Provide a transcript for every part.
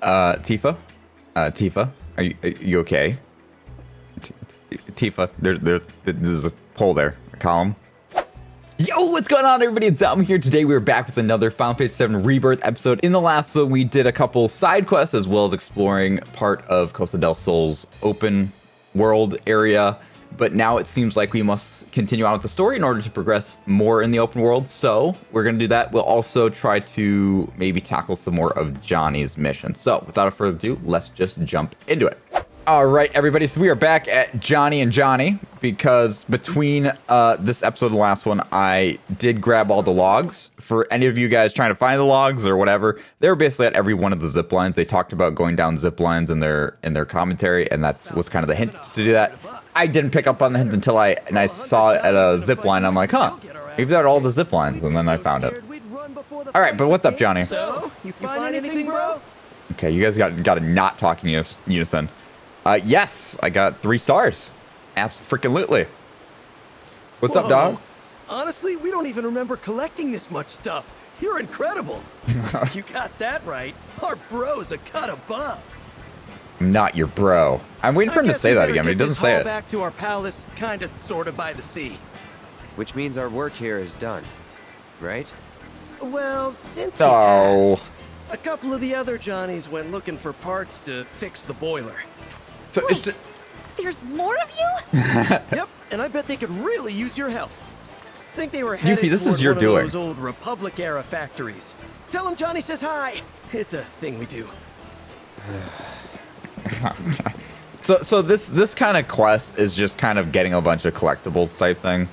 Tifa? Tifa, are you okay? Tifa, there's a pole there, a column. Yo, what's going on, everybody? It's Zack here. Today we're back with another Final Fantasy 7 Rebirth episode. In the last one, we did a couple side quests as well as exploring part of Costa del Sol's open world area. But now it seems like we must continue on with the story in order to progress more in the open world. So we're going to do that. We'll also try to maybe tackle some more of Johnny's mission. So without further ado, let's just jump into it. All right, everybody. So we are back at Johnny and Johnny because between this episode and the last one, I did grab all the logs. For any of you guys trying to find the logs or whatever, they were basically at every one of the zip lines. They talked about going down zip lines in their commentary, and that's was kind of the hint to do that. I didn't pick up on the hint until I saw it at a zip line. I'm like, huh, maybe they're at all the zip lines, and then I found it. All right, but what's up, Johnny? So, you find anything, bro? Okay, you guys got to not talk in unison. Yes, I got 3 stars. Abso-freaking-lutely. What's up, dog? Honestly, we don't even remember collecting this much stuff. You're incredible. You got that right. Our bro's a cut above. I'm not your bro. I'm waiting for him to say that again, but he doesn't say it. Back to our palace, kinda, sorta by the sea. Which means our work here is done, right? Well, since you asked, a couple of the other Johnnies went looking for parts to fix the boiler. So wait, there's more of you? Yep, and I bet they could really use your help. Think they were headed Yuffie, this toward is your one doing. of those old Republic-era factories. Tell them Johnny says hi. It's a thing we do. So this kind of quest is just kind of getting a bunch of collectibles type thing,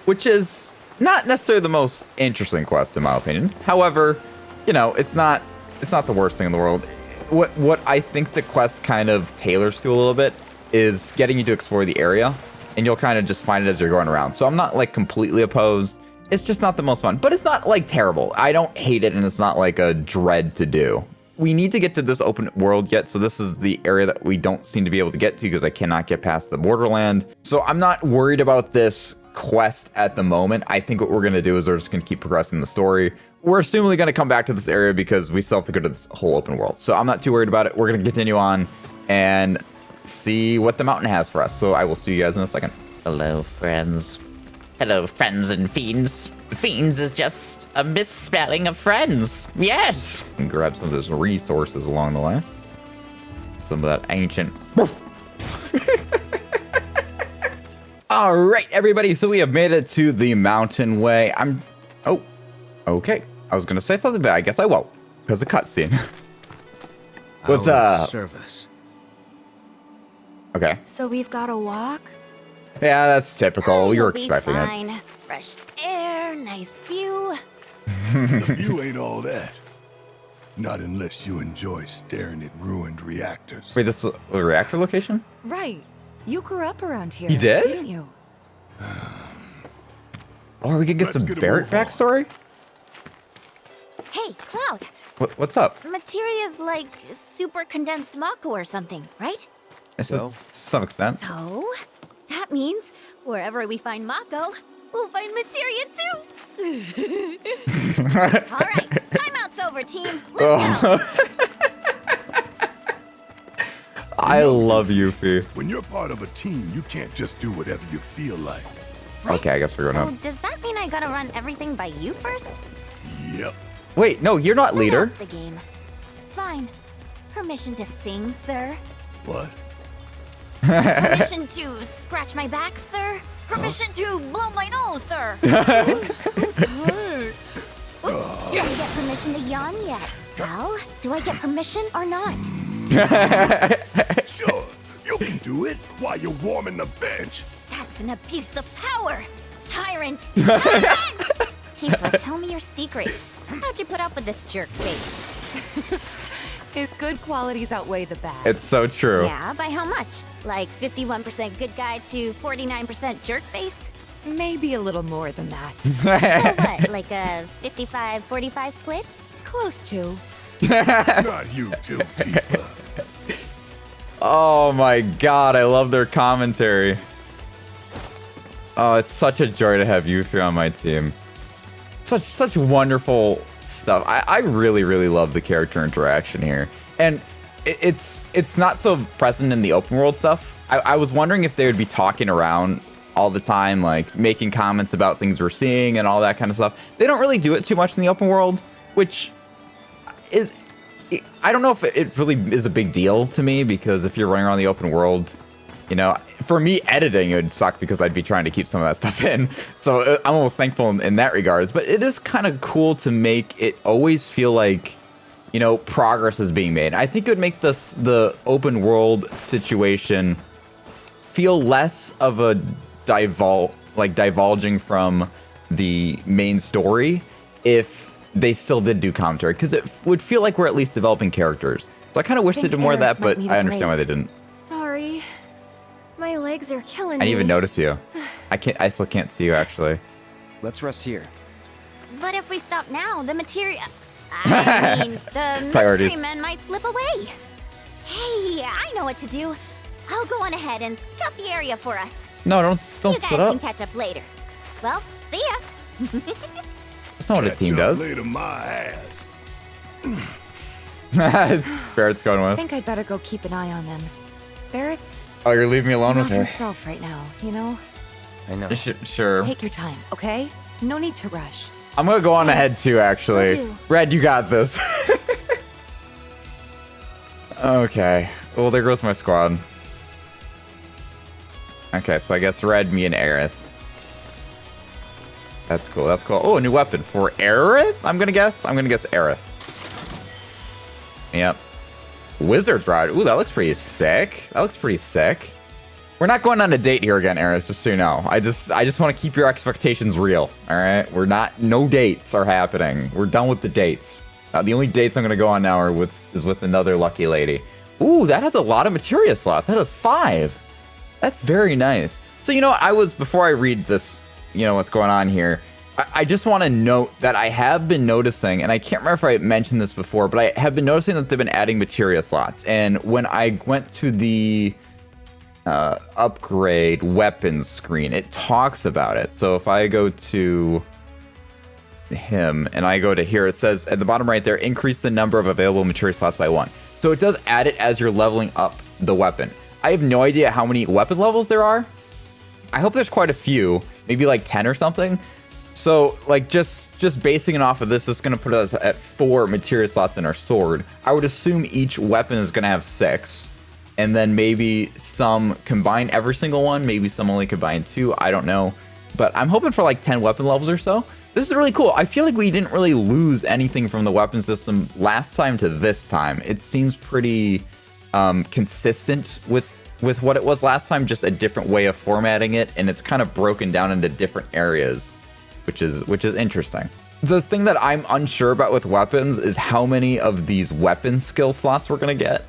which is not necessarily the most interesting quest in my opinion. However, you know, it's not the worst thing in the world. What I think the quest kind of tailors to a little bit is getting you to explore the area, and you'll kind of just find it as you're going around. So I'm not like completely opposed. It's just not the most fun, but it's not like terrible. I don't hate it, and it's not like a dread to do. We need to get to this open world yet, so this is the area that we don't seem to be able to get to because I cannot get past the borderland. So I'm not worried about this quest at the moment. I think what we're going to do is we're just going to keep progressing the story. We're assumably going to come back to this area because we still have to go to this whole open world. So I'm not too worried about it. We're going to continue on and see what the mountain has for us. So I will see you guys in a second. Hello, friends. Hello, friends and fiends. Fiends is just a misspelling of friends. Yes. And grab some of those resources along the way. Some of that ancient. All right, everybody. So we have made it to the mountain way. Oh, okay. I was gonna say something, but I guess I won't because of cutscene. What's up? Service. Okay. So we've got to walk? Yeah, that's typical. You're You'll be expecting it. fine. Fresh air, nice view. The view ain't all that. Not unless you enjoy staring at ruined reactors. Wait, this is a reactor location? Right. You grew up around here. You did? Didn't you? Or we can get Let's some get a Barrett move on. backstory? Hey, Cloud. What's up? Materia's like super condensed Mako or something, right? So? To some extent. So, that means wherever we find Mako, we'll find Materia too. All right, timeout's over, team. Let's go. I love Yuffie. When you're part of a team, you can't just do whatever you feel like. Okay, I guess we're going So, does that mean I gotta run everything by you first? Yep. Wait, no, you're not So leader. that's the game. Fine. Permission to sing, sir. What? Permission to scratch my back, sir. Permission to blow my nose, sir. Oops, did I get permission to yawn yet? Well, do I get permission or not? Sure, you can do it while you're warming the bench. That's an abuse of power. Tyrant! Tyrant! Tifa, tell me your secret. How'd you put up with this jerk face? His good qualities outweigh the bad. It's so true. Yeah, by how much? Like 51% good guy to 49% jerk face? Maybe a little more than that. So what, like a 55-45 split? Close to. Not you too, Tifa. Oh my god, I love their commentary. Oh, it's such a joy to have Yuffie on my team. Such wonderful stuff. I really, really love the character interaction here. And it's not so present in the open world stuff. I was wondering if they would be talking around all the time, like making comments about things we're seeing and all that kind of stuff. They don't really do it too much in the open world, which is, I don't know if it really is a big deal to me, because if you're running around the open world, you know, for me, editing, it would suck because I'd be trying to keep some of that stuff in. So I'm almost thankful in that regards. But it is kind of cool to make it always feel like, you know, progress is being made. I think it would make the open world situation feel less of a divulging from the main story if they still did do commentary, because it would feel like we're at least developing characters. So I kind of wish they did more of that, but I understand why they didn't. Sorry. My legs are killing me. I didn't even notice you. I still can't see you, actually. Let's rest here. But if we stop now, the material... I mean, the Priorities. mystery men might slip away. Hey, I know what to do. I'll go on ahead and scout the area for us. No, don't You split guys up. can catch up later. Well, see ya. That's not what a Catch team up does. later, my ass. Barrett's going I with. think I'd better go keep an eye on them. Barrett's Oh, you're leaving me alone not with her? himself right now, you know? I know. Sure. Take your time, okay? No need to rush. I'm gonna go on ahead too, actually. Will do. Red, you got this. Okay. Well, there goes my squad. Okay, so I guess Red, me, and Aerith. That's cool. That's cool. Oh, a new weapon for Aerith. I'm gonna guess Aerith. Yep. Wizard's Rod. Ooh, that looks pretty sick. We're not going on a date here again, Aerith, just so you know. I just want to keep your expectations real. All right, no dates are happening. We're done with the dates. The only dates I'm gonna go on now is with another lucky lady. Ooh, that has a lot of materia slots. That has 5. That's very nice. So, you know, before I read this, you know, what's going on here, I just want to note that I have been noticing, and I can't remember if I mentioned this before, but I have been noticing that they've been adding materia slots. And when I went to the upgrade weapons screen, it talks about it. So if I go to him and I go to here, it says at the bottom right there, increase the number of available materia slots by 1. So it does add it as you're leveling up the weapon. I have no idea how many weapon levels there are. I hope there's quite a few, maybe like 10 or something. So like just basing it off of this, it's going to put us at 4 materia slots in our sword. I would assume each weapon is going to have 6. And then maybe some combine every single one. Maybe some only combine 2. I don't know. But I'm hoping for like 10 weapon levels or so. This is really cool. I feel like we didn't really lose anything from the weapon system last time to this time. It seems pretty consistent with what it was last time, just a different way of formatting it. And it's kind of broken down into different areas, which is interesting. The thing that I'm unsure about with weapons is how many of these weapon skill slots we're going to get.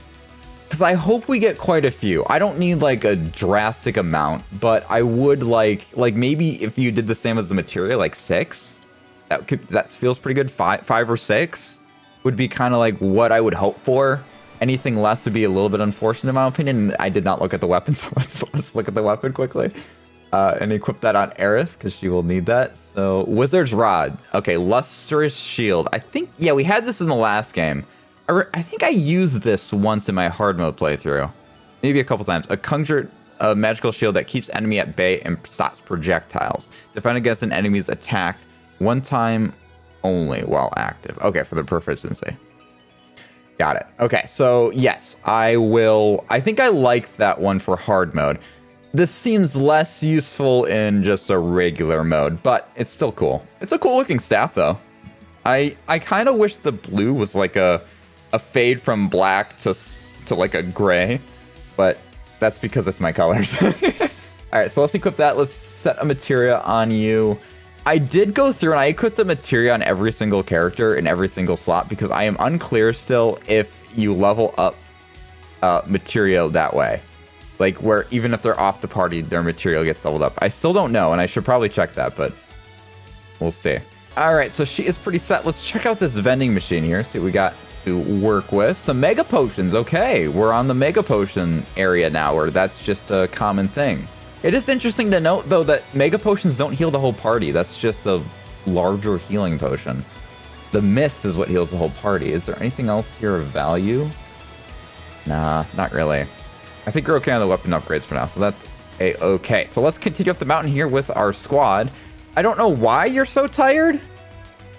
Because I hope we get quite a few. I don't need like a drastic amount, but I would like maybe if you did the same as the materia, like 6, that feels pretty good. 5 or 6 would be kind of like what I would hope for. Anything less would be a little bit unfortunate in my opinion. I did not look at the weapon, so let's look at the weapon quickly. And equip that on Aerith, because she will need that. So, Wizard's Rod. Okay, Lustrous Shield. I think, yeah, we had this in the last game. I think I used this once in my hard mode playthrough. Maybe a couple times. A conjured magical shield that keeps enemy at bay and stops projectiles. Defend against an enemy's attack 1 time only while active. Okay, for the proficiency. Got it. Okay, so yes, I think I like that one for hard mode. This seems less useful in just a regular mode, but it's still cool. It's a cool looking staff though. I kind of wish the blue was like a fade from black to like a gray, but that's because it's my colors. All right, so let's equip that. Let's set a materia on you. I did go through and I equipped the materia on every single character in every single slot because I am unclear still if you level up materia that way. Like where even if they're off the party, their material gets leveled up. I still don't know, and I should probably check that, but we'll see. All right, so she is pretty set. Let's check out this vending machine here, see what we got to work with. Some mega potions. Okay, we're on the mega potion area now, where that's just a common thing. It is interesting to note, though, that mega potions don't heal the whole party. That's just a larger healing potion. The mist is what heals the whole party. Is there anything else here of value? Nah, not really. I think we're okay on the weapon upgrades for now, so that's okay. So let's continue up the mountain here with our squad. I don't know why you're so tired.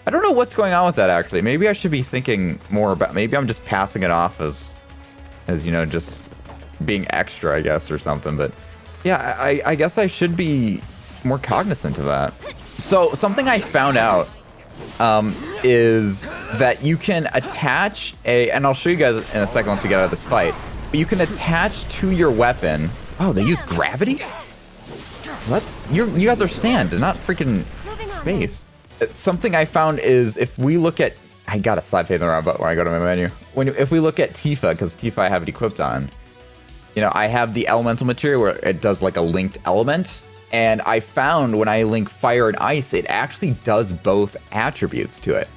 I don't know what's going on with that, actually. Maybe I should be thinking more about... Maybe I'm just passing it off as you know, just being extra, I guess, or something. But yeah, I guess I should be more cognizant of that. So something I found out is that you can attach a... And I'll show you guys in a second once we get out of this fight. But you can attach to your weapon... Oh, they use gravity? You guys are sand, not freaking space. Something I found is if we look at... I got a slide fade in the wrong button when I go to my menu. If we look at Tifa, because Tifa I have it equipped on, you know, I have the elemental material where it does like a linked element. And I found when I link fire and ice, it actually does both attributes to it,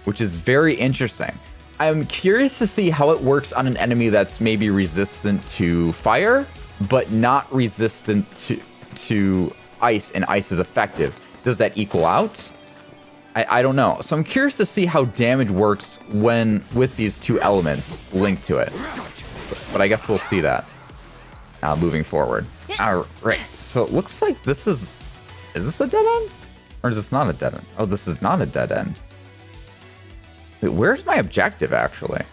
which is very interesting. I'm curious to see how it works on an enemy that's maybe resistant to fire, but not resistant to ice, and ice is effective. Does that equal out? I don't know. So I'm curious to see how damage works when with these two elements linked to it. But I guess we'll see that moving forward. All right. So it looks like this is this a dead end? Or is this not a dead end? Oh, this is not a dead end. Wait, where's my objective, actually?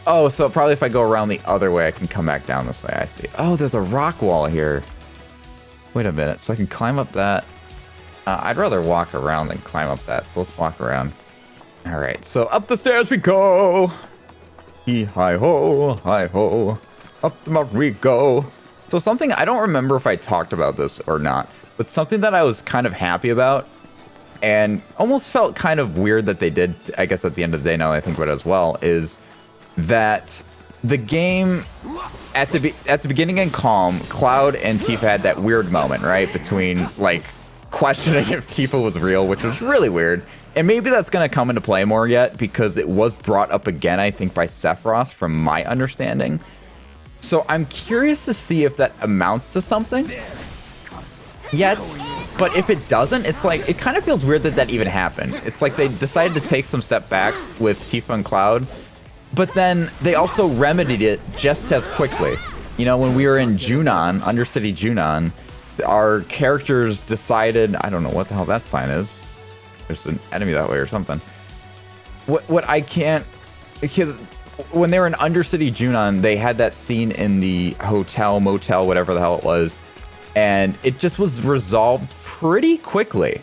Oh, so probably if I go around the other way, I can come back down this way. I see. Oh, there's a rock wall here. Wait a minute. So I can climb up that. I'd rather walk around than climb up that, so let's walk around. All right, so up the stairs we go. Hi-ho, up the mountain we go. So something, I don't remember if I talked about this or not, but something that I was kind of happy about and almost felt kind of weird that they did, I guess at the end of the day, now that I think about it as well, is that the game, at the beginning in Calm, Cloud and Tifa had that weird moment, right? Between, like, questioning if Tifa was real, which was really weird. And maybe that's going to come into play more yet, because it was brought up again, I think, by Sephiroth, from my understanding. So I'm curious to see if that amounts to something yet. But if it doesn't, it's like, it kind of feels weird that that even happened. It's like they decided to take some step back with Tifa and Cloud, but then they also remedied it just as quickly. You know, when we were in Junon, Undercity Junon, our characters decided, I don't know what the hell that sign is. There's an enemy that way or something. What I can't, when they were in Undercity Junon, they had that scene in the hotel, motel, whatever the hell it was, and it just was resolved pretty quickly.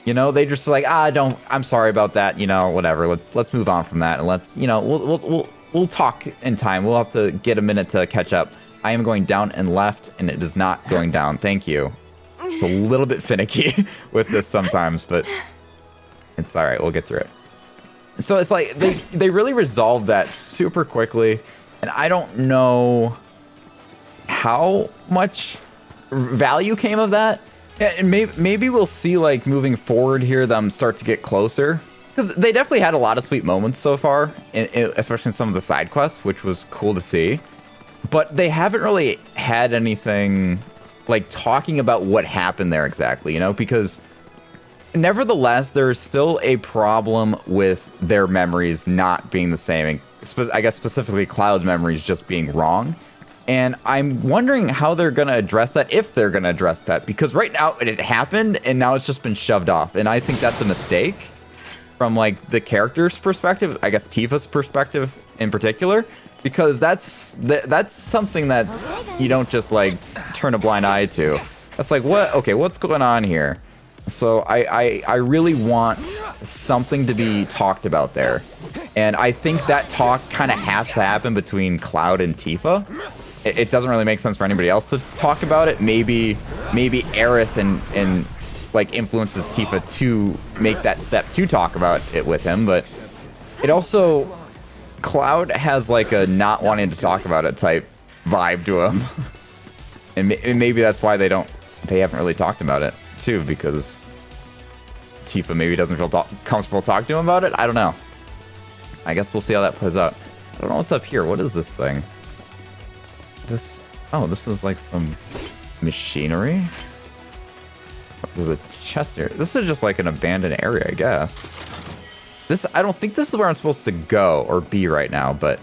You know, they just like, I'm sorry about that, you know, whatever. Let's move on from that, and let's, you know, we'll talk in time. We'll have to get a minute to catch up. I am going down and left, and it is not going down. Thank you. It's a little bit finicky with this sometimes, but it's all right. We'll get through it. So it's like they really resolved that super quickly, and I don't know how much value came of that. And maybe we'll see, like, moving forward here, them start to get closer, because they definitely had a lot of sweet moments so far, especially in some of the side quests, which was cool to see. But they haven't really had anything, like, talking about what happened there exactly, you know? Because, nevertheless, there's still a problem with their memories not being the same. And I guess specifically Cloud's memories just being wrong. And I'm wondering how they're going to address that, if they're going to address that. Because right now, it happened, and now it's just been shoved off. And I think that's a mistake from, like, the character's perspective. I guess Tifa's perspective in particular. Because that's something that's, you don't just, like, turn a blind eye to. That's like, what? Okay, what's going on here? So I really want something to be talked about there. And I think that talk kind of has to happen between Cloud and Tifa. It doesn't really make sense for anybody else to talk about it. Maybe Aerith and like influences Tifa to make that step to talk about it with him. But it also, Cloud has like a not wanting to talk about it type vibe to him. And maybe that's why they haven't really talked about it too, because Tifa maybe doesn't feel comfortable talking to him about it. I don't know. I guess we'll see how that plays out. I don't know what's up here. What is this thing? This is like some machinery. There's a chest here. This is just like an abandoned area, I guess. I don't think this is where I'm supposed to go or be right now, but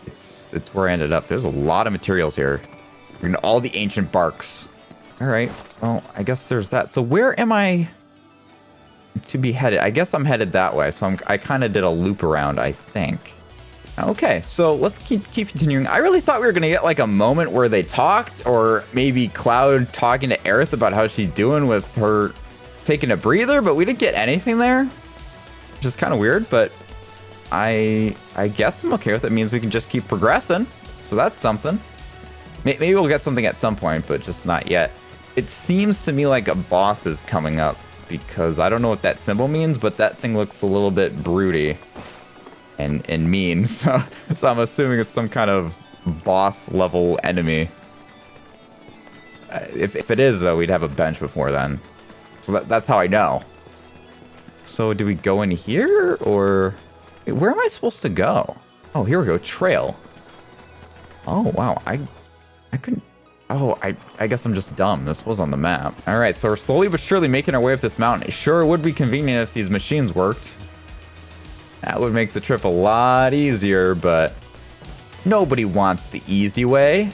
It's where I ended up. There's a lot of materials here. We're gonna all the ancient barks. All right. Well, I guess there's that. So where am I to be headed? I guess I'm headed that way. So I kind of did a loop around, I think. Okay, so let's keep continuing. I really thought we were gonna get like a moment where they talked, or maybe Cloud talking to Aerith about how she's doing with her taking a breather, but we didn't get anything there, which is kind of weird. But I guess I'm okay with it. It means we can just keep progressing, so that's something. Maybe we'll get something at some point, but just not yet. It seems to me like a boss is coming up, because I don't know what that symbol means, but that thing looks a little bit broody and mean, so I'm assuming it's some kind of boss level enemy. If it is, though, we'd have a bench before then, so that's how I know. So do we go in here, or wait, where am I supposed to go? Oh, here we go, trail. Oh wow, I couldn't. Oh, I guess I'm just dumb. This was on the map. All right, so we're slowly but surely making our way up this mountain. It sure would be convenient if these machines worked. That would make the trip a lot easier, but nobody wants the easy way.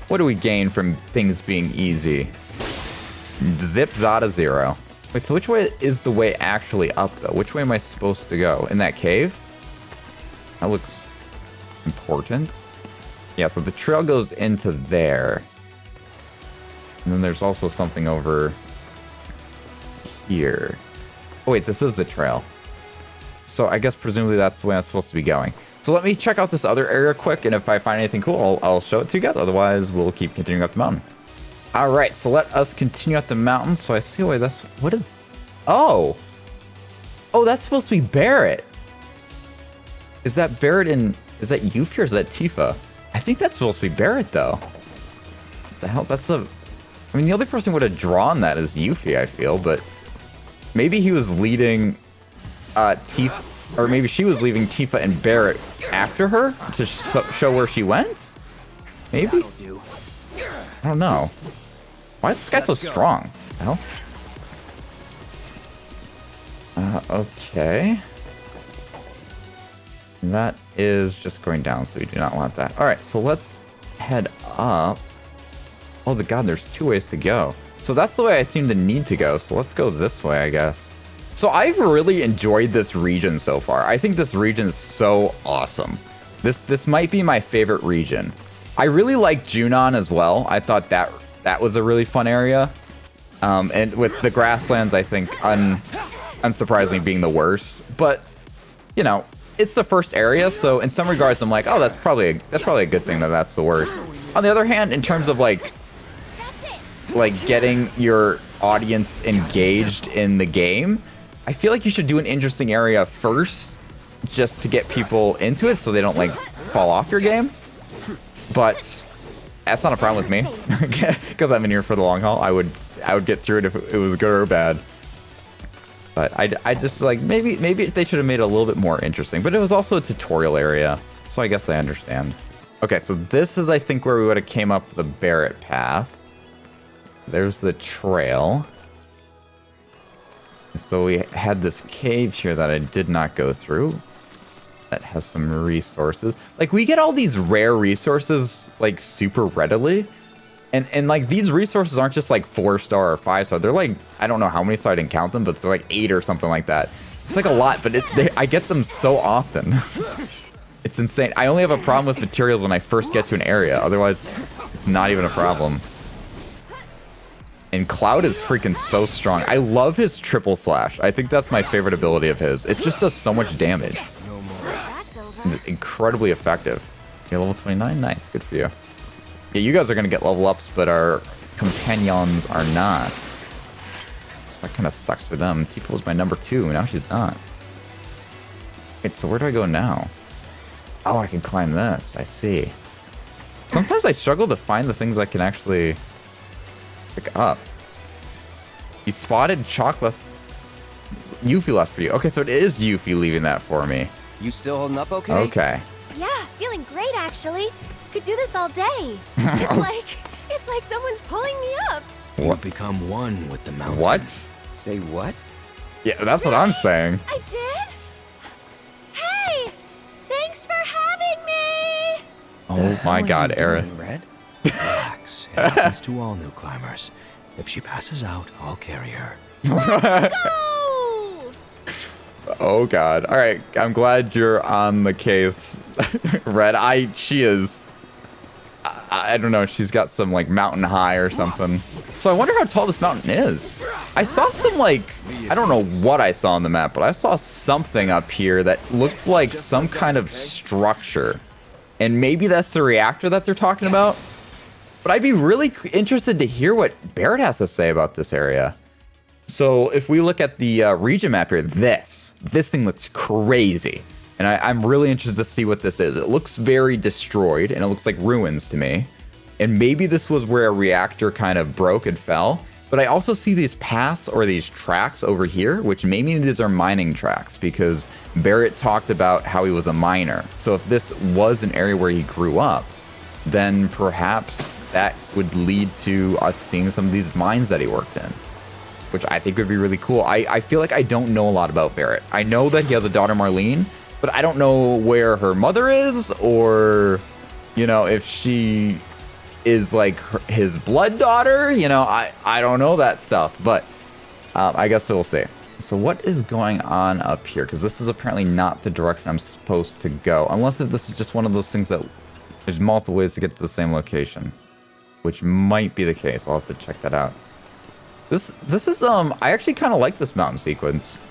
What do we gain from things being easy? Zip Zada zero. Wait, so which way is the way actually up, though? Which way am I supposed to go? In that cave? That looks important. Yeah, so the trail goes into there. And then there's also something over here. Oh, wait, this is the trail. So I guess presumably that's the way I'm supposed to be going. So let me check out this other area quick, and if I find anything cool, I'll show it to you guys. Otherwise, we'll keep continuing up the mountain. All right, so let us continue up the mountain. So I see why that's... What is... Oh! Oh, that's supposed to be Barrett. Is that Barrett in... Is that Yuffie or is that Tifa? I think that's supposed to be Barrett, though. What the hell? That's a... I mean, the only person who would have drawn that is Yuffie, I feel, but... Maybe he was leading... Tifa, or maybe she was leaving Tifa and Barrett after her to show where she went? Maybe? I don't know. Why is this guy so strong? Hell? Okay. That is just going down, so we do not want that. All right, so let's head up. Oh, the god, there's two ways to go. So that's the way I seem to need to go, so let's go this way, I guess. So I've really enjoyed this region so far. I think this region is so awesome. This might be my favorite region. I really like Junon as well. I thought that was a really fun area. And with the grasslands, I think unsurprisingly being the worst. But you know, it's the first area, so in some regards, I'm like, oh, that's probably a good thing that that's the worst. On the other hand, in terms of like getting your audience engaged in the game, I feel like you should do an interesting area first, just to get people into it, so they don't like fall off your game. But that's not a problem with me, because I'm in here for the long haul. I would get through it if it was good or bad. But I just like maybe they should have made it a little bit more interesting. But it was also a tutorial area, so I guess I understand. Okay, so this is I think where we would have came up the Barrett path. There's the trail. So we had this cave here that I did not go through. That has some resources. Like, we get all these rare resources, like, super readily. And like, these resources aren't just, like, 4-star or 5-star. They're, like, I don't know how many, so I didn't count them, but they're, like, 8 or something like that. It's, like, a lot, but I get them so often. It's insane. I only have a problem with materials when I first get to an area. Otherwise, it's not even a problem. And Cloud is freaking so strong. I love his triple slash. I think that's my favorite ability of his. It just does so much damage. It's incredibly effective. Okay, level 29, nice, good for you. Yeah, you guys are gonna get level ups, but our companions are not. So that kind of sucks for them. Tifa was my number 2, now she's not. Wait, so where do I go now? Oh, I can climb this, I see. Sometimes I struggle to find the things I can actually pick up. You spotted chocolate. Yuffie left for you. Okay, so it is Yuffie leaving that for me. You still holding up okay? Yeah, Okay. feeling great actually. Could do this all day. It's like someone's pulling me up. You've become one with the mountain. What? Say what? Yeah, that's what I'm saying. I did? Hey! Thanks for having me! Oh my God, Aerith. Red? Relax. It happens to all new climbers. If she passes out, I'll carry her. Go! Oh God. All right. I'm glad you're on the case, Red. She is. I don't know. She's got some like mountain high or something. So I wonder how tall this mountain is. I saw some like, I don't know what I saw on the map, but I saw something up here that looked like some kind of structure. And maybe that's the reactor that they're talking about. But I'd be really interested to hear what Barrett has to say about this area. So if we look at the region map here, this thing looks crazy. And I'm really interested to see what this is. It looks very destroyed, and it looks like ruins to me. And maybe this was where a reactor kind of broke and fell. But I also see these paths or these tracks over here, which maybe these are mining tracks, because Barrett talked about how he was a miner. So if this was an area where he grew up, then perhaps that would lead to us seeing some of these mines that he worked in, which I think would be really cool. I feel like I don't know a lot about Barrett. I know that he has a daughter, Marlene, but I don't know where her mother is, or, you know, if she is like his blood daughter. You know, I don't know that stuff, but I guess we'll see. So what is going on up here? Because this is apparently not the direction I'm supposed to go, unless if this is just one of those things that there's multiple ways to get to the same location, which might be the case. I'll have to check that out. This is I actually kind of like this mountain sequence.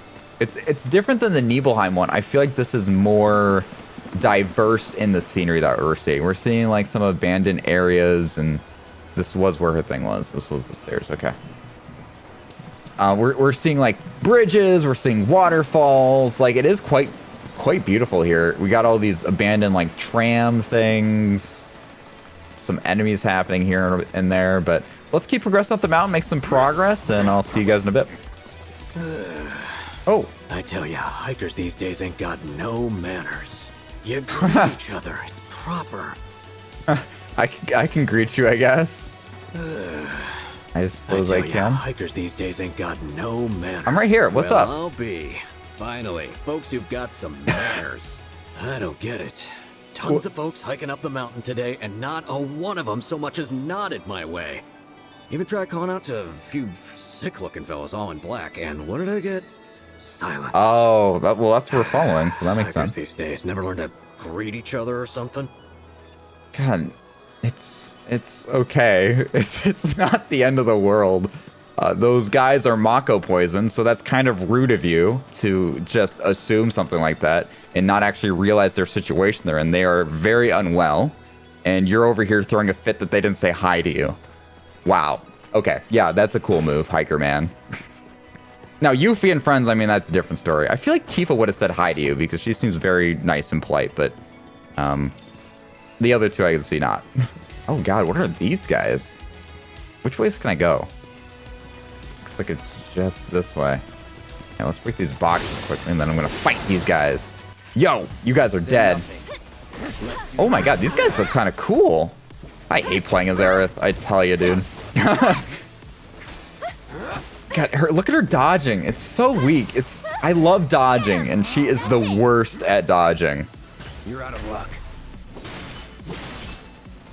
It's different than the Nibelheim one. I feel like this is more diverse in the scenery that we're seeing. We're seeing like some abandoned areas, and this was where her thing was. This was the stairs. Okay. We're seeing like bridges. We're seeing waterfalls. Like, it is quite beautiful here. We got all these abandoned like tram things. Some enemies happening here and there, but let's keep progressing up the mountain, make some progress, and I'll see you guys in a bit. Oh. I tell ya, hikers these days ain't got no manners. You greet each other. It's proper. I can greet you, I guess. I suppose I can. Hikers these days ain't got no manners. I'm right here. What's up? I'll be. Finally, folks who've got some manners. I don't get it. Tons of folks hiking up the mountain today, and not a one of them so much as nodded my way. Even tried calling out to a few sick-looking fellas all in black, and what did I get? Silence. Oh, well, that's what we're following, so that makes sense. These days never learn to greet each other or something. God, it's okay. It's not the end of the world. Those guys are Mako poison, so that's kind of rude of you to just assume something like that and not actually realize their situation they're in. They are very unwell, and you're over here throwing a fit that they didn't say hi to you. Wow. Okay, yeah, that's a cool move, hiker man. Now, Yuffie and friends, I mean, that's a different story. I feel like Tifa would have said hi to you because she seems very nice and polite, but the other two I can see not. Oh God, what are these guys? Which ways can I go? Looks like it's just this way. Yeah, let's break these boxes quickly, and then I'm gonna fight these guys. Yo, you guys are dead. Oh my God, these guys look kind of cool. I hate playing as Aerith, I tell you, dude. God, look at her dodging. It's so weak. I love dodging, and she is the worst at dodging. You're out of luck.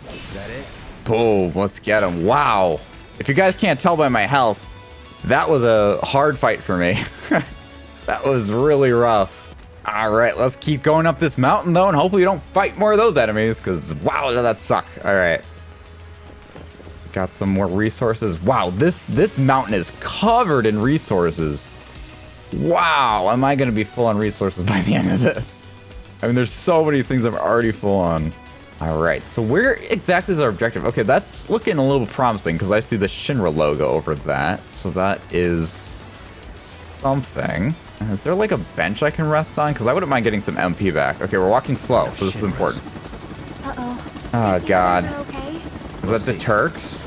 Is that it? Boom, let's get him. Wow. If you guys can't tell by my health, that was a hard fight for me. That was really rough. All right, let's keep going up this mountain, though, and hopefully we don't fight more of those enemies, because, wow, does that suck. All right. Got some more resources. Wow, this mountain is covered in resources. Wow, am I going to be full on resources by the end of this? I mean, there's so many things I'm already full on. All right, so where exactly is our objective? Okay, that's looking a little promising because I see the Shinra logo over that. So that is something. Is there like a bench I can rest on? Because I wouldn't mind getting some MP back. Okay, we're walking slow, so this is important. Uh-oh. Oh, God. Is okay? Is that the Turks?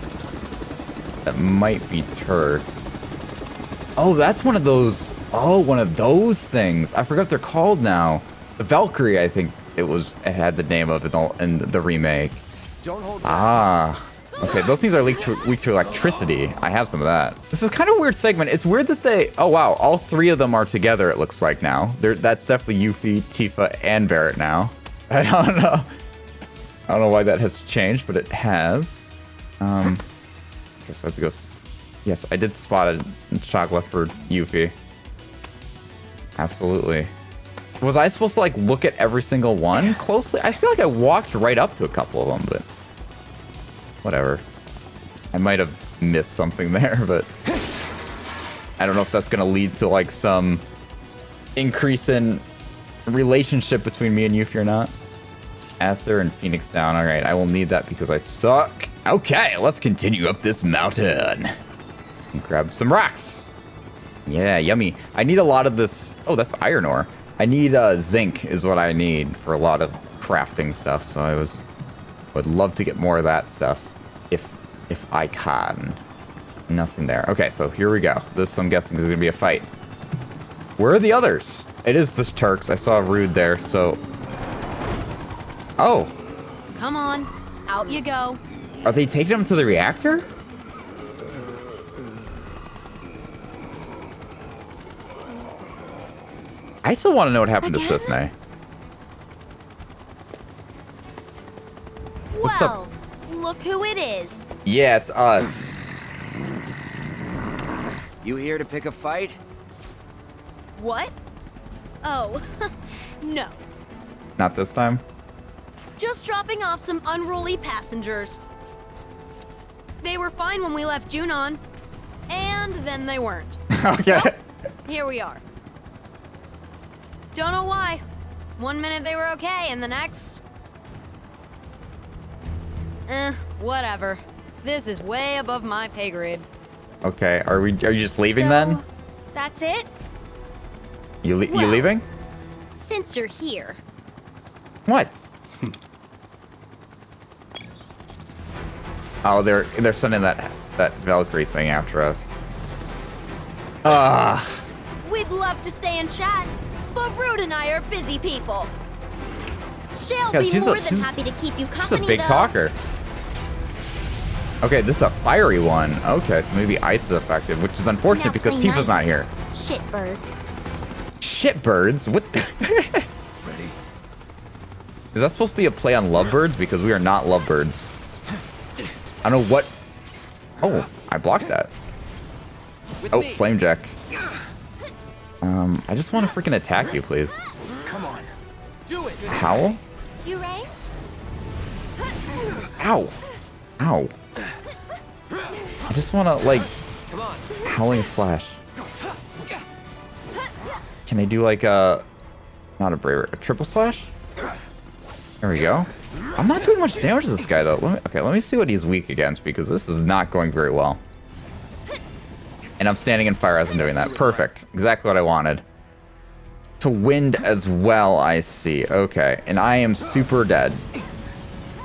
That might be Turk. Oh, that's one of those. Oh, one of those things. I forgot what they're called now. The Valkyrie, I think it had the name of it in the remake. Ah. Okay, those things are weak to electricity. I have some of that. This is kind of a weird segment. It's weird that they... Oh, wow. All three of them are together, it looks like now. That's definitely Yuffie, Tifa, and Barrett now. I don't know. I don't know why that has changed, but it has. Guess I have to go. Yes, I did spot a chocolate for Yuffie. Absolutely. Was I supposed to like look at every single one closely? I feel like I walked right up to a couple of them, but whatever. I might have missed something there, but I don't know if that's gonna lead to like some increase in relationship between me and Yuffie or not. Aether and Phoenix down. All right, I will need that because I suck. Okay, let's continue up this mountain and grab some rocks. Yeah, yummy. I need a lot of this. Oh, that's iron ore. I need zinc is what I need for a lot of crafting stuff. So I would love to get more of that stuff if I can. Nothing there. Okay, so here we go. This, I'm guessing, is gonna be a fight. Where are the others? It is the Turks. I saw Rude there. So, oh, Come on, out you go. are they taking him to the reactor? I still want to know what happened to Cisne. What's up? Well, look who it is. Yeah, it's us. You here to pick a fight? What? Oh, no. Not this time. Just dropping off some unruly passengers. They were fine when we left Junon, and then they weren't. Okay. So, here we are. Don't know why. One minute they were okay, and the next... whatever. This is way above my pay grade. Okay, are you just leaving So, then? That's it? You well- leaving? Since you're here. What? Oh, they're sending that Valkyrie thing after us. We'd love to stay and chat, but Rude and I are busy people. She'll Yeah, be more than she's- happy to keep you She's company, a big though. talker. Okay, this is a fiery one. Okay, so maybe ice is effective, which is unfortunate Now because play Tifa's nice. not here. Shitbirds. Shitbirds? What? Ready? Is that supposed to be a play on lovebirds? Because we are not lovebirds. I don't know what. Oh, I blocked that. Oh, flame jack. I just want to freaking attack you, please. Come on. Do it. Howl? You ready? Ow. Ow. I just want to, like, Come on. howling slash. Can I do, like, a... Not a braver, a triple slash? There we go. I'm not doing much damage to this guy, though. Let me see what he's weak against, because this is not going very well. And I'm standing in fire as I'm doing that. Perfect. Exactly what I wanted. To wind as well, I see. Okay. And I am super dead.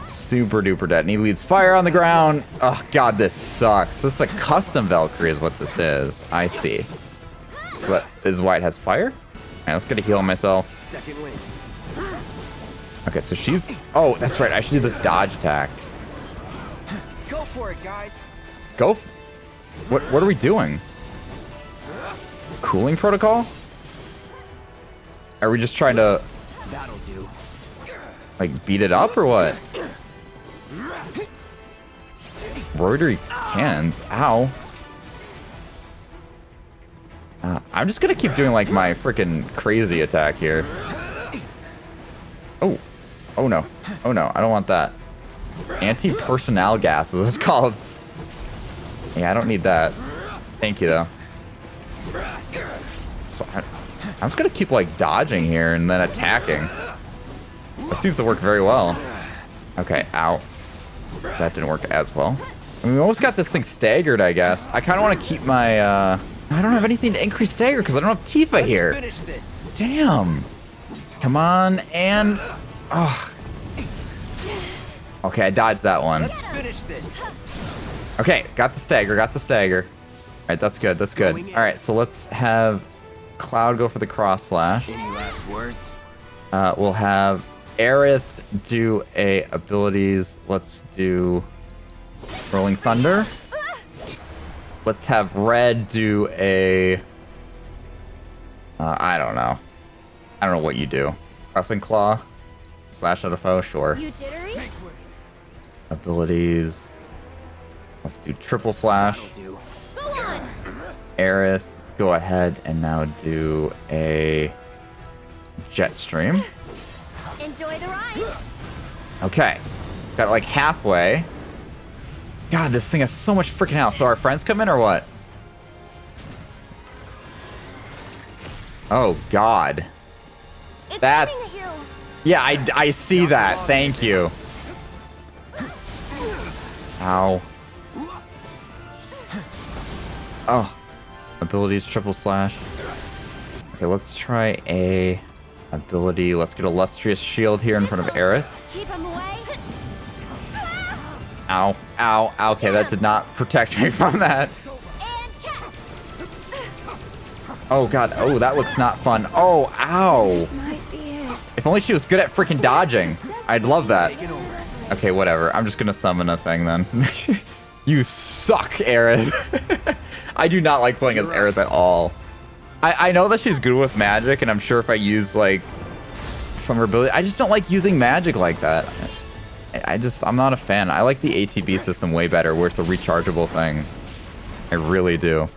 Super duper dead. And he leads fire on the ground. Oh, God, this sucks. This is a custom Valkyrie is what this is. I see. So that is why it has fire? Alright, let's get a heal on myself. Second wind. Okay, so she's... Oh, that's right. I should do this dodge attack. Go for it, guys. Go. What are we doing? Cooling protocol? Are we just trying to, That'll do. like, beat it up or what? Rotary cannons. Ow. I'm just gonna keep doing, like, my freaking crazy attack here. Oh. Oh, no. Oh, no. I don't want that. Anti-personnel gas is what it's called. Yeah, I don't need that. Thank you, though. So, I'm just gonna keep, like, dodging here and then attacking. That seems to work very well. Okay, ow. That didn't work as well. I mean, we almost got this thing staggered, I guess. I kind of want to keep my, I don't have anything to increase stagger because I don't have Tifa here. Finish this. Damn. Come on, and... Oh. Okay, I dodged that one. Let's finish this. Okay, got the stagger, got the stagger. Alright, that's good, that's good. Alright, so let's have Cloud go for the cross slash. Any last words? We'll have Aerith do a abilities. Let's do Rolling Thunder. Let's have Red do a... I don't know. I don't know what you do. Crossing Claw? Slash at a foe? Sure. You jittery? Abilities. Let's do triple slash. Go on. Aerith, go ahead and now do a jet stream. Enjoy the ride. Okay. Got it like halfway. God, this thing has so much freaking health. So our friends come in or what? Oh, God. It's That's- coming at you. Yeah, I see that. Thank you. Ow. Oh. Abilities, triple slash. Okay, let's try a ability. Let's get Illustrious Shield here in front of Aerith. Keep him away. Ow. Ow. Okay, that did not protect me from that. And catch. Oh, God. Oh, that looks not fun. Oh, ow. Might be it. If only she was good at freaking dodging. I'd love that. Okay, whatever. I'm just gonna summon a thing then. You suck, Aerith. I do not like playing as Aerith at all. I know that she's good with magic, and I'm sure if I use, like, some of her ability... I just don't like using magic like that. I'm not a fan. I like the ATB system way better, where it's a rechargeable thing. I really do.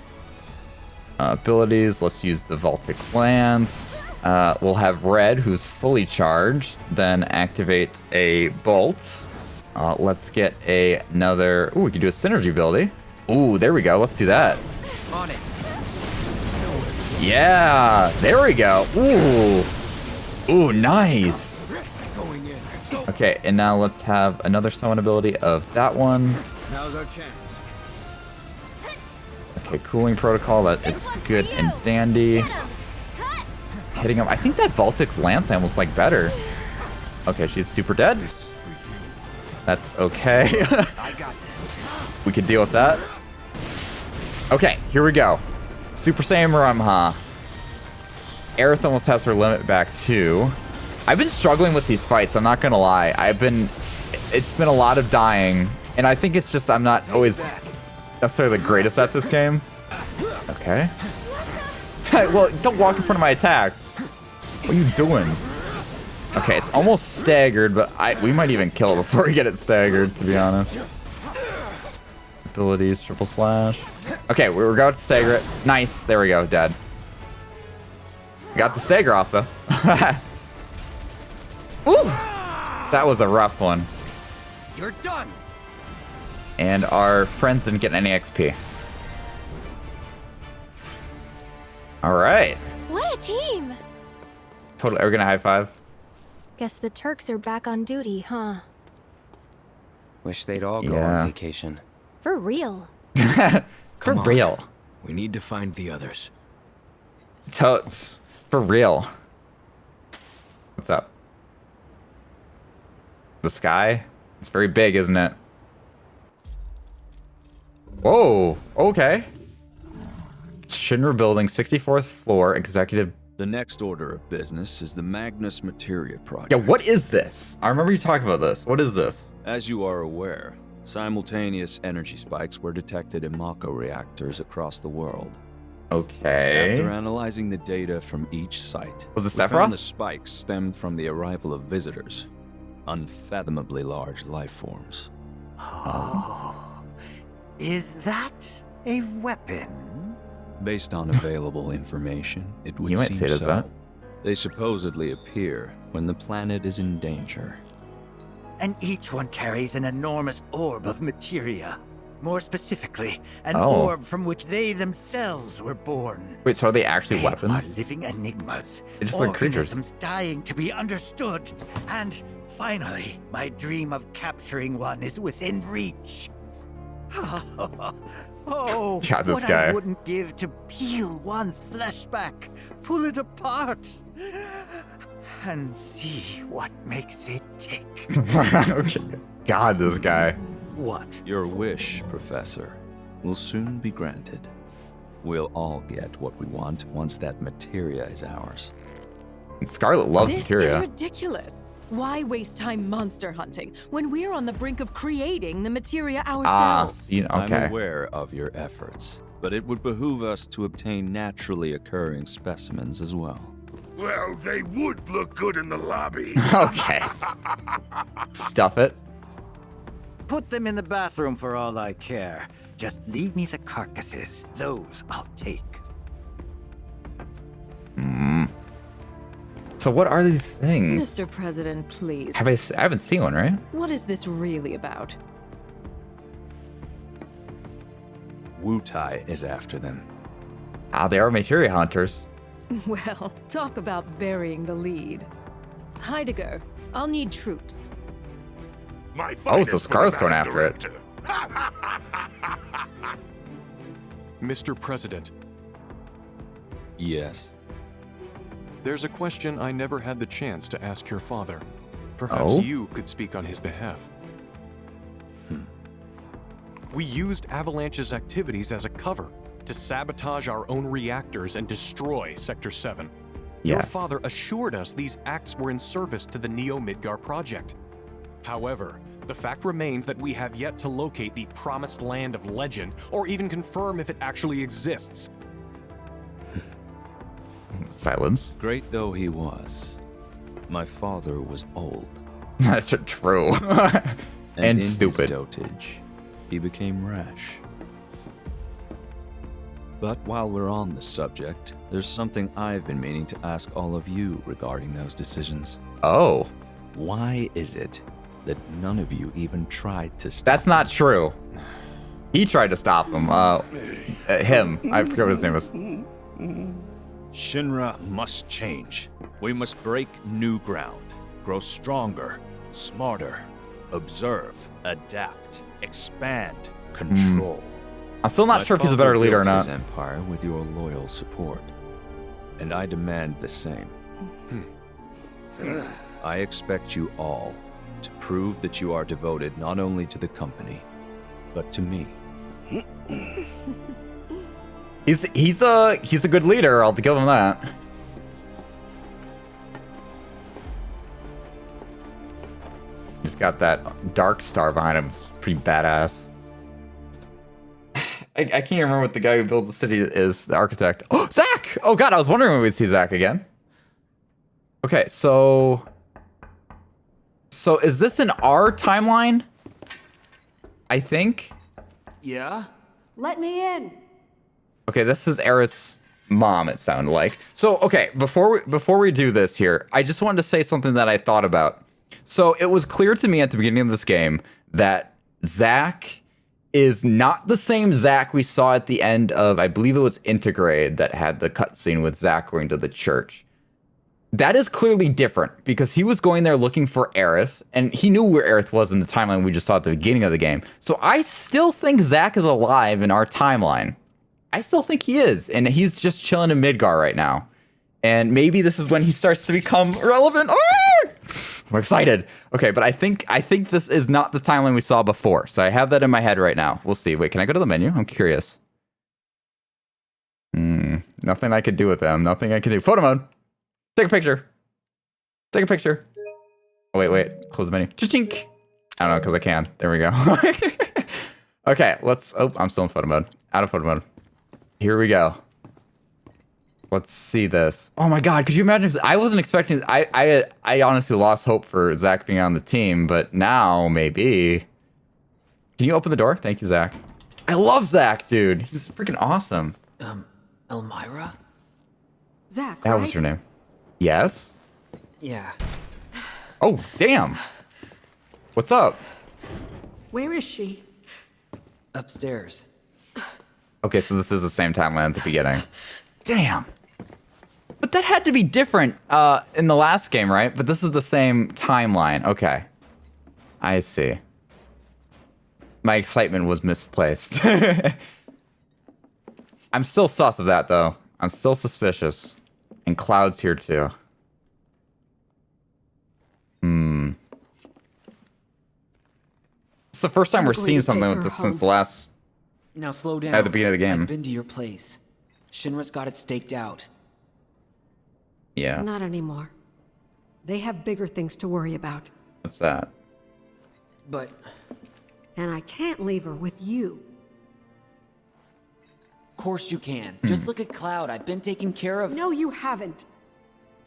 Abilities, let's use the Voltic Lance. We'll have Red, who's fully charged, then activate a Bolt. Let's get another... Ooh, we can do a synergy ability. Ooh, there we go. Let's do that. On it. Yeah, there we go. Ooh. Ooh, nice. Okay, and now let's have another summon ability of that one. Now's our chance. Okay, cooling protocol. That is good and dandy. Hit him. Cut. Hitting him. I think that Voltic Lance I almost like better. Okay, she's super dead. That's okay. We can deal with that. Okay, here we go. Super Saiyan Ramha. Aerith almost has her limit back too. I've been struggling with these fights, I'm not gonna lie. It's been a lot of dying, and I think it's just I'm not always necessarily the greatest at this game. Okay. Well, don't walk in front of my attack. What are you doing? Okay, it's almost staggered, but we might even kill it before we get it staggered, to be honest. Abilities, triple slash. Okay, we're about to stagger it. Nice, there we go, dead. Got the stagger off, though. Woo! That was a rough one. You're done. And our friends didn't get any XP. All right. What a team. Totally. Are we gonna high five? Guess the Turks are back on duty, huh? Wish they'd all go Yeah. on vacation. For real. For real. We need to find the others. Totes. For real. What's up? The sky? It's very big, isn't it? Whoa. Okay. Shinra Building, 64th floor, executive. The next order of business is the Magnus Materia project. Yeah, what is this? I remember you talking about this. What is this? As you are aware, simultaneous energy spikes were detected in Mako reactors across the world. Okay. After analyzing the data from each site, Was it we Sephiroth? found the spikes stemmed from the arrival of visitors, unfathomably large life forms. Is that a weapon? Based on available information, it would You might seem say it as so. that. They supposedly appear when the planet is in danger. And each one carries an enormous orb of materia. More specifically, an Oh. orb from which they themselves were born. Wait, so are they actually They weapons? are living enigmas. They're just like creatures. Organisms dying to be understood. And finally, my dream of capturing one is within reach. Oh, Yeah, this what guy. I wouldn't give to peel one's flesh back, pull it apart, and see what makes it tick. Okay. God, this guy. What? Your wish, Professor, will soon be granted. We'll all get what we want once that materia is ours. Scarlet loves This is materia. ridiculous. Why waste time monster hunting when we're on the brink of creating the materia Ah, ourselves? okay. I'm aware of your efforts, but it would behoove us to obtain naturally occurring specimens as well. Well, they would look good in the lobby. Okay. Stuff it. put them in the bathroom for all I care. Just leave me the carcasses. Those I'll take. So what are these things? Mr. President, please. I haven't seen one, right? What is this really about? Wu Tai is after them. Ah, they are materia hunters. Well, talk about burying the lead. Heidegger, I'll need troops. My Oh, so Scar's going after it. Mr. President, Yes. there's a question I never had the chance to ask your father. Perhaps Oh? you could speak on his behalf. We used Avalanche's activities as a cover to sabotage our own reactors and destroy Sector 7. Your Yes. father assured us these acts were in service to the Neo-Midgar project. However, the fact remains that we have yet to locate the promised land of legend, or even confirm if it actually exists. Silence. Great though he was, my father was old. That's true. And in stupid. his dotage, he became rash. But while we're on the subject, there's something I've been meaning to ask all of you regarding those decisions. Oh, Why is it that none of you even tried to stop that's not true. He tried to stop him. Him. I forget what his name was. Shinra must change. We must break new ground, grow stronger, smarter, observe, adapt, expand, control. I'm still not My sure if he's a father better leader or built his not. empire with your loyal support, and I demand the same. I expect you all to prove that you are devoted not only to the company, but to me. He's a good leader. I'll give him that. He's got that dark star behind him. It's pretty badass. I can't even remember what the guy who builds the city is. The architect. Oh, Zack! Oh god, I was wondering when we'd see Zack again. Okay, so is this in our timeline? I think. Yeah? Let me in. Okay, this is Aerith's mom, it sounded like. So, okay, before we do this here, I just wanted to say something that I thought about. So, it was clear to me at the beginning of this game that Zack is not the same Zack we saw at the end of, I believe it was Integrate, that had the cutscene with Zack going to the church. That is clearly different because he was going there looking for Aerith, and he knew where Aerith was in the timeline we just saw at the beginning of the game. So I still think Zack is alive in our timeline. I still think he is, and he's just chilling in Midgar right now. And maybe this is when he starts to become relevant. Oh! I'm excited. Okay, but I think this is not the timeline we saw before. So I have that in my head right now. We'll see. Wait, can I go to the menu? I'm curious. Nothing I could do with them. Nothing I can do. Photo mode. Take a picture. Take a picture. Oh, wait. Close the menu. Cha-chink. I don't know, because I can. There we go. Okay, let's... Oh, I'm still in photo mode. Out of photo mode. Here we go. Let's see this. Oh my god, could you imagine if... I wasn't expecting... I honestly lost hope for Zack being on the team, but now, maybe... Can you open the door? Thank you, Zack. I love Zack, dude. He's freaking awesome. Elmira? Zack, That was her name. Yes? Yeah. Oh, damn. What's up? where is she? Upstairs. Okay, so this is the same timeline at the beginning. Damn. But that had to be different in the last game, right? But this is the same timeline. Okay. I see. My excitement was misplaced. I'm still sus of that, though. I'm still suspicious. And Cloud's here, too. It's the first time we're seeing something with this since the last... Now slow down. At the beginning of the game. I've been to your place. Shinra's got it staked out. Yeah. Not anymore. They have bigger things to worry about. What's that? But... And I can't leave her with you. Of course you can. Just look at Cloud. I've been taking care of... No, you haven't.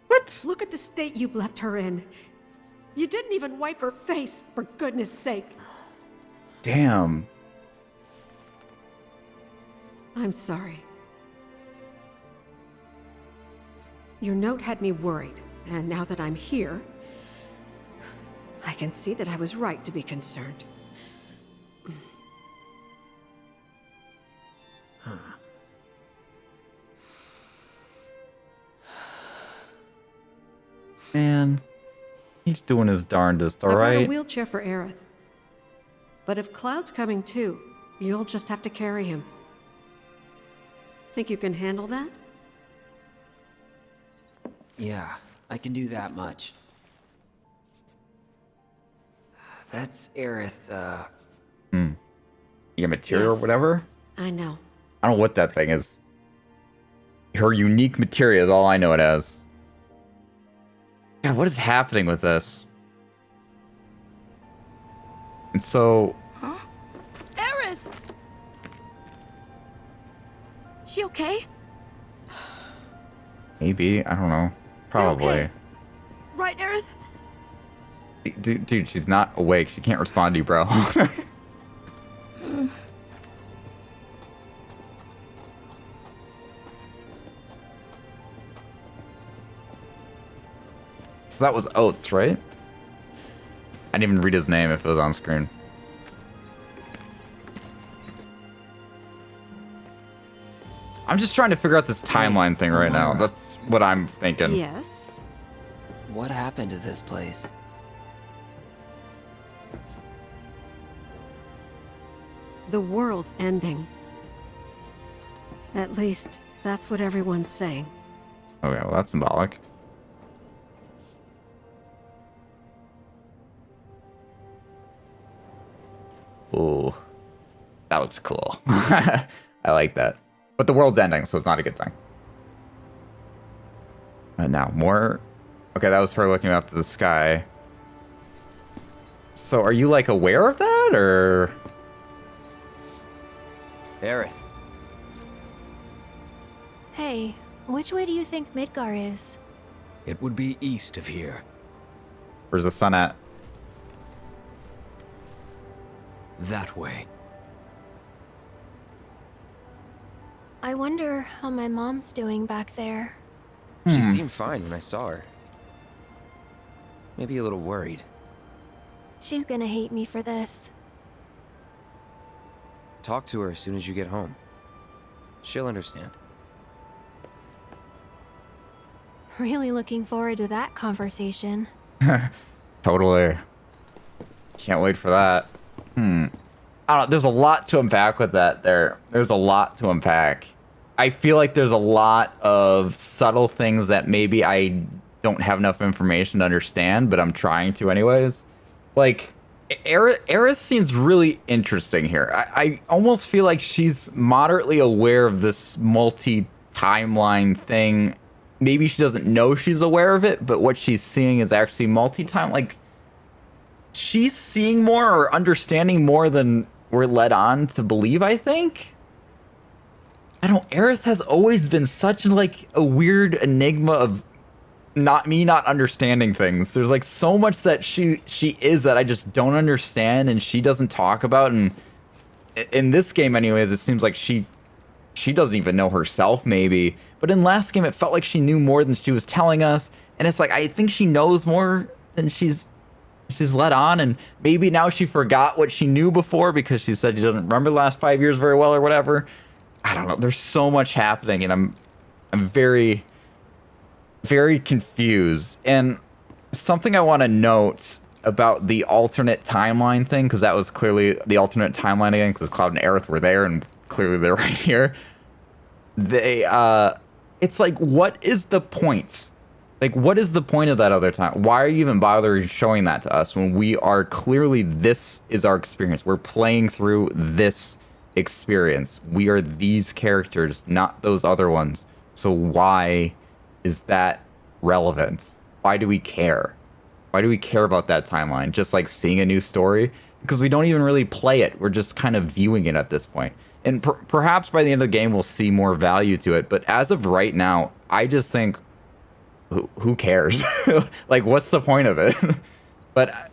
What? Look at the state you've left her in. You didn't even wipe her face, for goodness sake. Damn. I'm sorry. Your note had me worried, and now that I'm here, I can see that I was right to be concerned. Man, he's doing his darndest, all I brought right? a wheelchair for Aerith. But if Cloud's coming too, you'll just have to carry him. Think you can handle that? Yeah, I can do that much. That's Aerith's, You got material or Yes. whatever? I know. I don't know what that thing is. Her unique materia is all I know it as. God, what is happening with this? And so... Huh? Aerith! She okay? Maybe, I don't know. Probably. Okay. Right, Aerith? Dude, she's not awake. She can't respond to you, bro. So that was Oates, right? I didn't even read his name if it was on screen. I'm just trying to figure out this timeline thing right now. That's what I'm thinking. Yes? What happened to this place? The world's ending. At least, that's what everyone's saying. Okay, well, that's symbolic. Ooh, that looks cool. I like that. But the world's ending, so it's not a good thing. And now, more... Okay, that was her looking up to the sky. So are you, like, aware of that, or...? Aerith. Hey, which way do you think Midgar is? It would be east of here. Where's the sun at? That way. I wonder how my mom's doing back there. She seemed fine when I saw her. Maybe a little worried. She's gonna hate me for this. Talk to her as soon as you get home. She'll understand. Really looking forward to that conversation. Totally. Can't wait for that. I don't know. There's a lot to unpack with that there. There's a lot to unpack. I feel like there's a lot of subtle things that maybe I don't have enough information to understand, but I'm trying to anyways. Like, Aerith seems really interesting here. I almost feel like she's moderately aware of this multi-timeline thing. Maybe she doesn't know she's aware of it, but what she's seeing is actually multi-time. Like, she's seeing more or understanding more than we're led on to believe, I think. I don't... Aerith has always been such, like, a weird enigma of not understanding things. There's, like, so much that she is that I just don't understand and she doesn't talk about. And in this game, anyways, it seems like she doesn't even know herself, maybe. But in last game, it felt like she knew more than she was telling us. And it's like, I think she knows more than she's let on. And maybe now she forgot what she knew before because she said she doesn't remember the last 5 years very well or whatever. I don't know. There's so much happening, and I'm very, very confused. And something I want to note about the alternate timeline thing, because that was clearly the alternate timeline again, because Cloud and Aerith were there, and clearly they're right here. It's like, what is the point? Like, what is the point of that other time? Why are you even bothering showing that to us when we are clearly, this is our experience. We're playing through this experience. We are these characters, not those other ones. So why is that relevant? Why do we care? Why do we care about that timeline? Just like seeing a new story? Because we don't even really play it. We're just kind of viewing it at this point. And perhaps by the end of the game, we'll see more value to it. But as of right now, I just think, who cares? Like, what's the point of it? But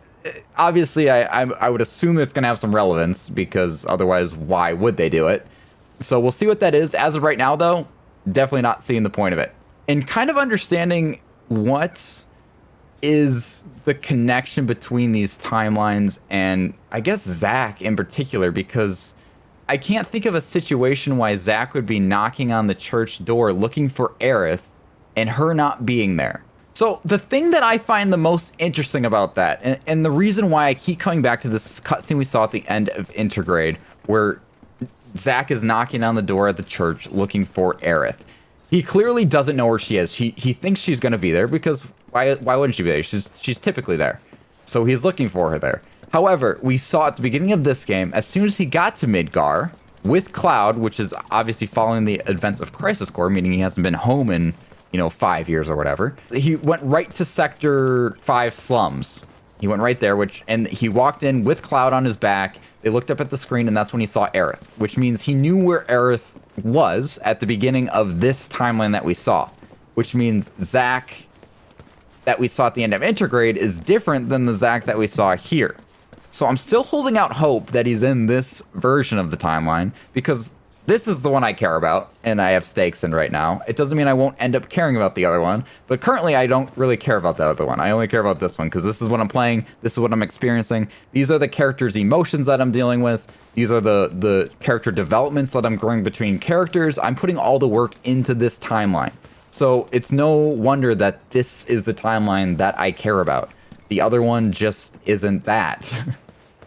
obviously I would assume it's going to have some relevance, because otherwise why would they do it? So we'll see what that is. As of right now, though, definitely not seeing the point of it. And kind of understanding what is the connection between these timelines and I guess Zack in particular, because I can't think of a situation why Zack would be knocking on the church door looking for Aerith and her not being there. So the thing that I find the most interesting about that, and the reason why I keep coming back to this cutscene we saw at the end of Intergrade, where Zack is knocking on the door at the church looking for Aerith. He clearly doesn't know where she is. He thinks she's going to be there, because why wouldn't she be there? She's typically there. So he's looking for her there. However, we saw at the beginning of this game, as soon as he got to Midgar with Cloud, which is obviously following the events of Crisis Core, meaning he hasn't been home in, 5 years or whatever, he went right to Sector 5 slums. He went right there, and he walked in with Cloud on his back. They looked up at the screen, and that's when he saw Aerith, which means he knew where Aerith was at the beginning of this timeline that we saw, which means Zack that we saw at the end of Intergrade is different than the Zack that we saw here. So I'm still holding out hope that he's in this version of the timeline, because this is the one I care about and I have stakes in right now. It doesn't mean I won't end up caring about the other one, but currently I don't really care about the other one. I only care about this one because this is what I'm playing. This is what I'm experiencing. These are the characters' emotions that I'm dealing with. These are the character developments that I'm growing between characters. I'm putting all the work into this timeline. So it's no wonder that this is the timeline that I care about. The other one just isn't that.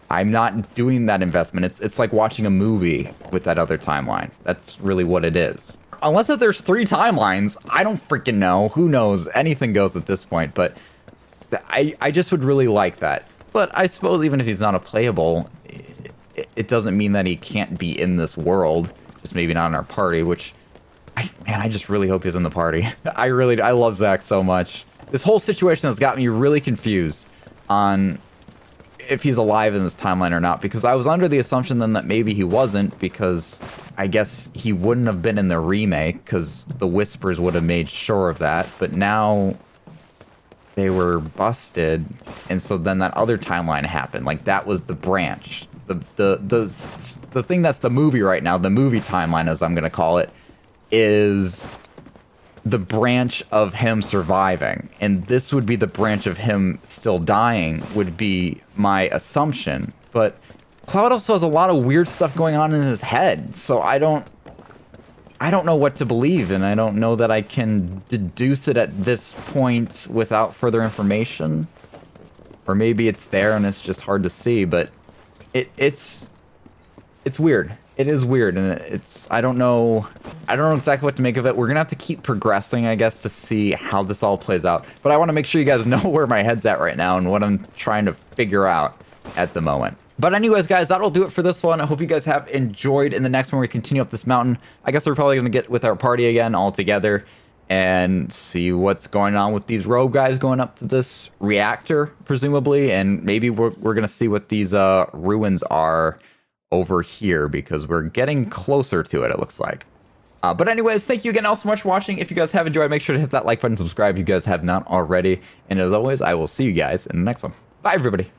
I'm not doing that investment. It's like watching a movie with that other timeline. That's really what it is. Unless if there's 3 timelines, I don't freaking know. Who knows? Anything goes at this point, but I just would really like that. But I suppose even if he's not a playable, it doesn't mean that he can't be in this world, just maybe not in our party, which, I just really hope he's in the party. I love Zack so much. This whole situation has got me really confused on if he's alive in this timeline or not, because I was under the assumption then that maybe he wasn't, because I guess he wouldn't have been in the remake, because the Whispers would have made sure of that, but now they were busted, and so then that other timeline happened. Like, that was the branch. The thing that's the movie right now, the movie timeline as I'm gonna call it, is the branch of him surviving, and this would be the branch of him still dying, would be my assumption. But Cloud also has a lot of weird stuff going on in his head, so I don't know what to believe, and I don't know that I can deduce it at this point without further information. Or maybe it's there and it's just hard to see, but it's weird. It is weird, and I don't know exactly what to make of it. We're gonna have to keep progressing, I guess, to see how this all plays out. But I want to make sure you guys know where my head's at right now and what I'm trying to figure out at the moment. But anyways, guys, that'll do it for this one. I hope you guys have enjoyed. In the next one, we continue up this mountain. I guess we're probably gonna get with our party again all together and see what's going on with these rogue guys going up to this reactor, presumably, and maybe we're gonna see what these ruins are over here, because we're getting closer to it looks like. But anyways, thank you again all so much for watching. If you guys have enjoyed, make sure to hit that like button, subscribe if you guys have not already, and as always, I will see you guys in the next one. Bye everybody.